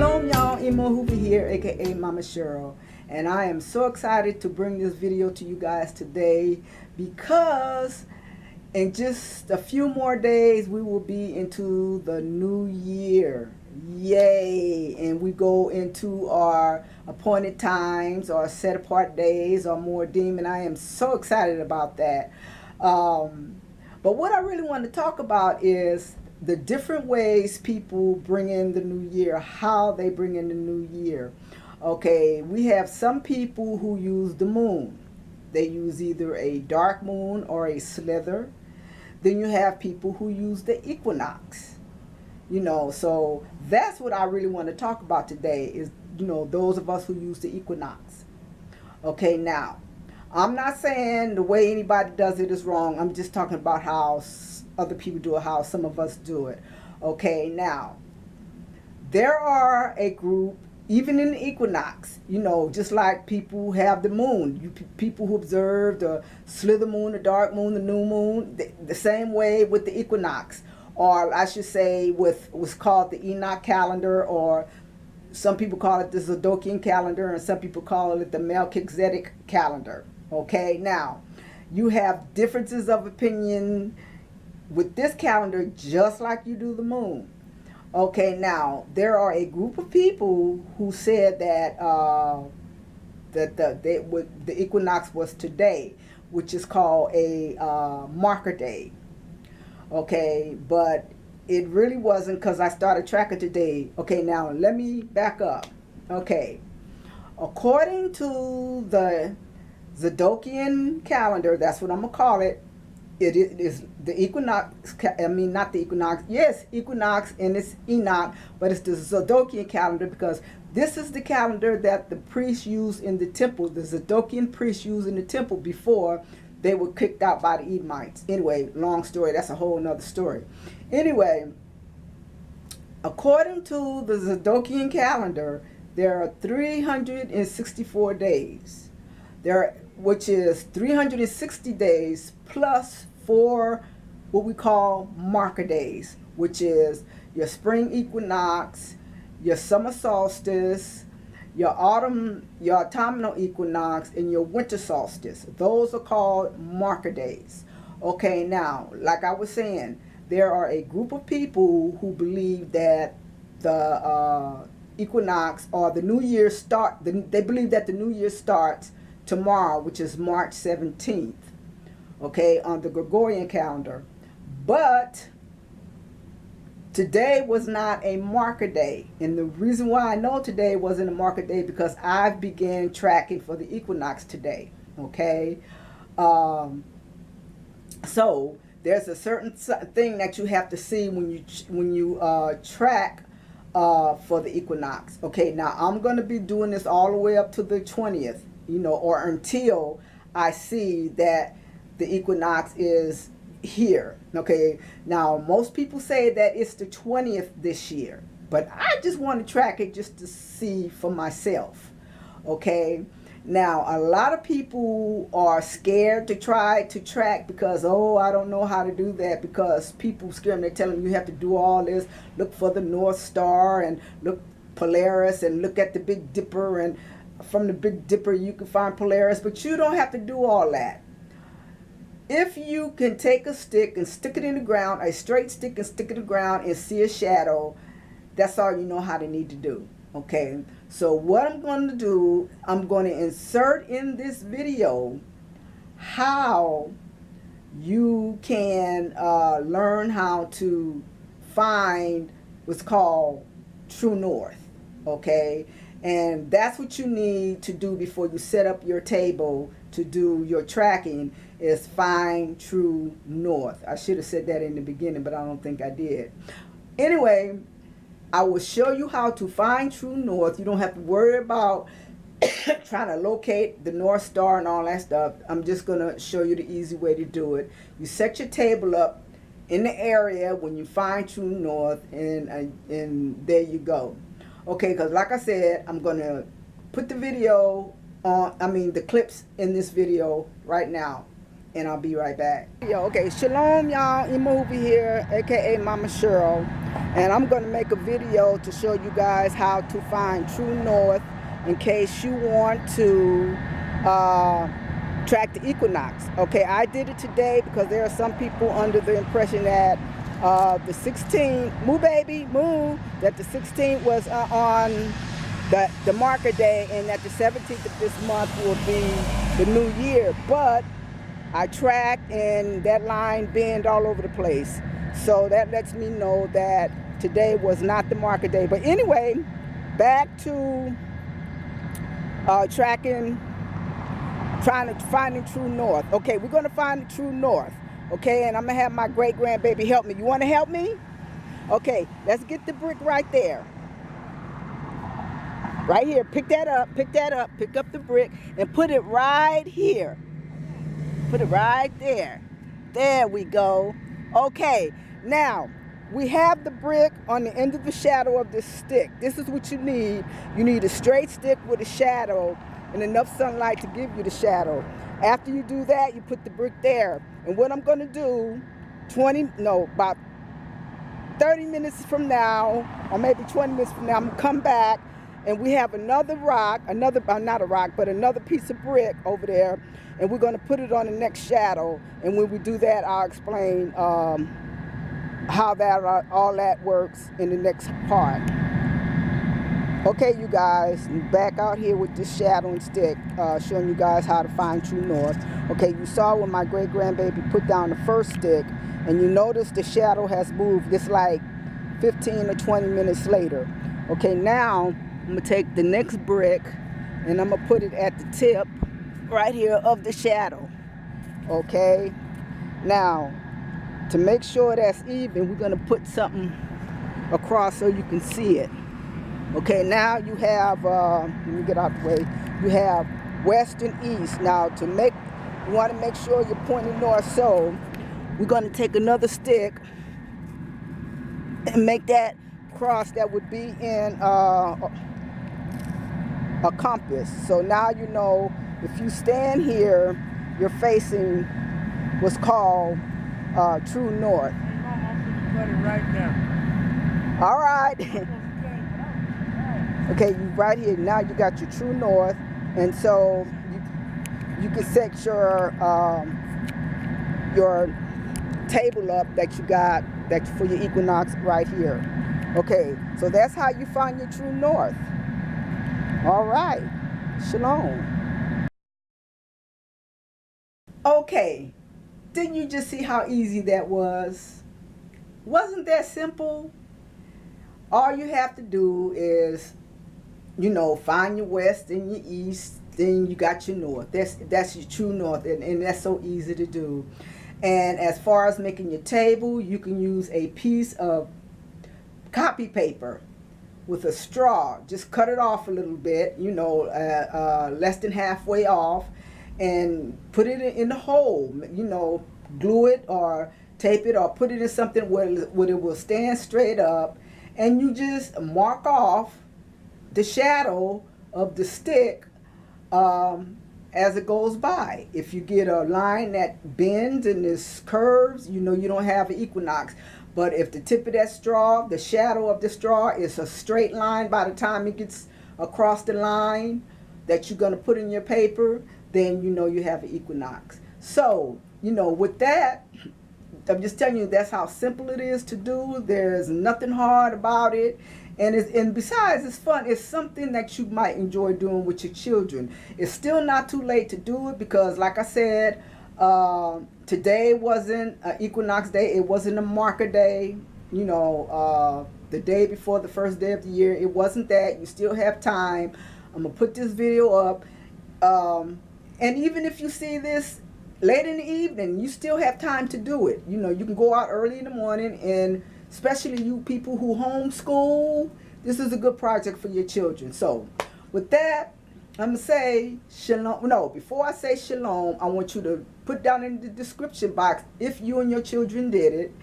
Shalom y'all, Emo Hoover here, aka Mama Cheryl, and I am so excited to bring this video to you guys today because in just a few more days we will be into the new year. Yay! And we go into our appointed times, our set apart days, our more demon. I am so excited about that. But what I really want to talk about is the different ways people bring in the new year, how they bring in the new year. Okay, we have some people who use the moon. They use either a dark moon or a slither. Then you have people who use the equinox. So that's what I really want to talk about today is, those of us who use the equinox. Okay, now, I'm not saying the way anybody does it is wrong. I'm just talking about how other people do it, how some of us do it. Okay, now, there are a group, even in the equinox, just like people who have the moon. People who observe the slither moon, the dark moon, the new moon, the same way with the equinox. Or I should say with what's called the Enoch calendar, or some people call it the Zadokian calendar, and some people call it the Melchizedek calendar. Okay, now, you have differences of opinion with this calendar just like you do the moon. Okay, now, there are a group of people who said that the equinox was today, which is called a marker day. Okay, but it really wasn't, because I started tracking today. Okay, now let me back up. Okay, according to the Zadokian calendar, that's what I'm gonna call it. It is the equinox. I mean, not the equinox. Yes, equinox, and it's Enoch, but it's the Zadokian calendar because this is the calendar that the priests used in the temple. The Zadokian priests used in the temple before they were kicked out by the Edomites. Anyway, long story. That's a whole nother story. Anyway, according to the Zadokian calendar, there are 364 days. Which is 360 days plus 4 what we call marker days, which is your spring equinox, your summer solstice, your autumnal equinox, and your winter solstice. Those are called marker days. Okay, now, like I was saying, there are a group of people who believe that the equinox or the new year they believe that the new year starts tomorrow, which is March 17th, okay, on the Gregorian calendar. But today was not a marker day. And the reason why I know today wasn't a marker day because I've began tracking for the equinox today, okay? So there's a certain thing that you have to see when you track for the equinox. Okay, now I'm going to be doing this all the way up to the 20th. Or until I see that the equinox is here. Okay, now most people say that it's the 20th this year, but I just want to track it just to see for myself. Okay, now a lot of people are scared to try to track because, oh, I don't know how to do that, because people scare them. They tell them you have to do all this, look for the North Star and look Polaris and look at the Big Dipper, and from the Big Dipper you can find Polaris, but you don't have to do all that. If you can take a stick and stick it in the ground, a straight stick, and stick it in the ground and see a shadow, that's all you know how to need to do. Okay, so what I'm going to do, I'm going to insert in this video how you can learn how to find what's called true north. Okay, and that's what you need to do before you set up your table to do your tracking, is find true north. I should have said that in the beginning, but I don't think I did. Anyway, I will show you how to find true north. You don't have to worry about trying to locate the North Star and all that stuff. I'm just going to show you the easy way to do it. You set your table up in the area when you find true north, and there you go. Okay, because like I said, I'm going to put the video on, the clips in this video right now, and I'll be right back. Okay, shalom y'all, Emo Hoover here, aka Mama Cheryl. And I'm going to make a video to show you guys how to find true north in case you want to track the equinox. Okay, I did it today because there are some people under the impression that the 16th, moo baby, moo, that the 16th was on the marker day, and that the 17th of this month will be the new year. But I tracked and that line bent all over the place. So that lets me know that today was not the marker day. But anyway, back to finding true north. Okay, we're going to find the true north. Okay, and I'm going to have my great-grandbaby help me. You want to help me? Okay, let's get the brick right there. Right here. Pick that up. Pick that up. Pick up the brick and put it right here. Put it right there. There we go. Okay, now we have the brick on the end of the shadow of this stick. This is what you need. You need a straight stick with a shadow and enough sunlight to give you the shadow. After you do that, you put the brick there. And what I'm going to do, about 30 minutes from now, or maybe 20 minutes from now, I'm going to come back and we have another rock, not a rock, but another piece of brick over there, and we're going to put it on the next shadow. And when we do that, I'll explain how all that works in the next part. Okay, you guys, back out here with this shadow and stick, showing you guys how to find true north. Okay, you saw when my great-grandbaby put down the first stick, and you notice the shadow has moved. It's like 15 or 20 minutes later. Okay, now I'm going to take the next brick, and I'm going to put it at the tip right here of the shadow. Okay, now to make sure that's even, we're going to put something across so you can see it. Okay, now you have, let me get out the way, you have west and east. Now you want to make sure you're pointing north, so we're going to take another stick and make that cross that would be in a compass. So now you know if you stand here, you're facing what's called true north. Right now. All right. Okay, you right here. Now you got your true north, and so you can set your table up that you got for your equinox right here. Okay, so that's how you find your true north. All right, shalom. Okay, didn't you just see how easy that was? Wasn't that simple? All you have to do is, find your west and your east, then you got your north. That's your true north, and that's so easy to do. And as far as making your table, you can use a piece of copy paper with a straw. Just cut it off a little bit, less than halfway off, and put it in the hole. Glue it or tape it or put it in something where it will stand straight up, and you just mark off the shadow of the stick as it goes by. If you get a line that bends and is curves, you don't have an equinox. But if the tip of that straw, the shadow of the straw, is a straight line by the time it gets across the line that you're going to put in your paper, then you have an equinox. So, with that, I'm just telling you, that's how simple it is to do. There's nothing hard about it. And besides, it's fun. It's something that you might enjoy doing with your children. It's still not too late to do it because, like I said, today wasn't an equinox day. It wasn't a marker day. The day before the first day of the year. It wasn't that. You still have time. I'm going to put this video up. And even if you see this late in the evening, you still have time to do it. You can go out early in the morning, and especially you people who homeschool, this is a good project for your children. So with that, I'm going to say shalom. No, before I say shalom, I want you to put down in the description box if you and your children did it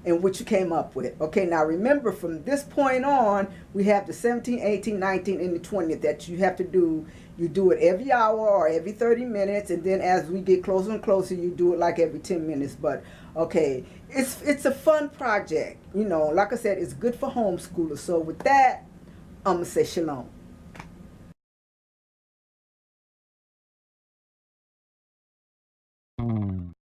and what you came up with. Okay, now remember, from this point on, we have the 17th, 18th, 19th, and the 20th that you have to do You do it every hour or every 30 minutes, and then as we get closer and closer, you do it like every 10 minutes. But okay, it's a fun project. You know, like I said, it's good for homeschoolers. So with that, I'm gonna say shalom.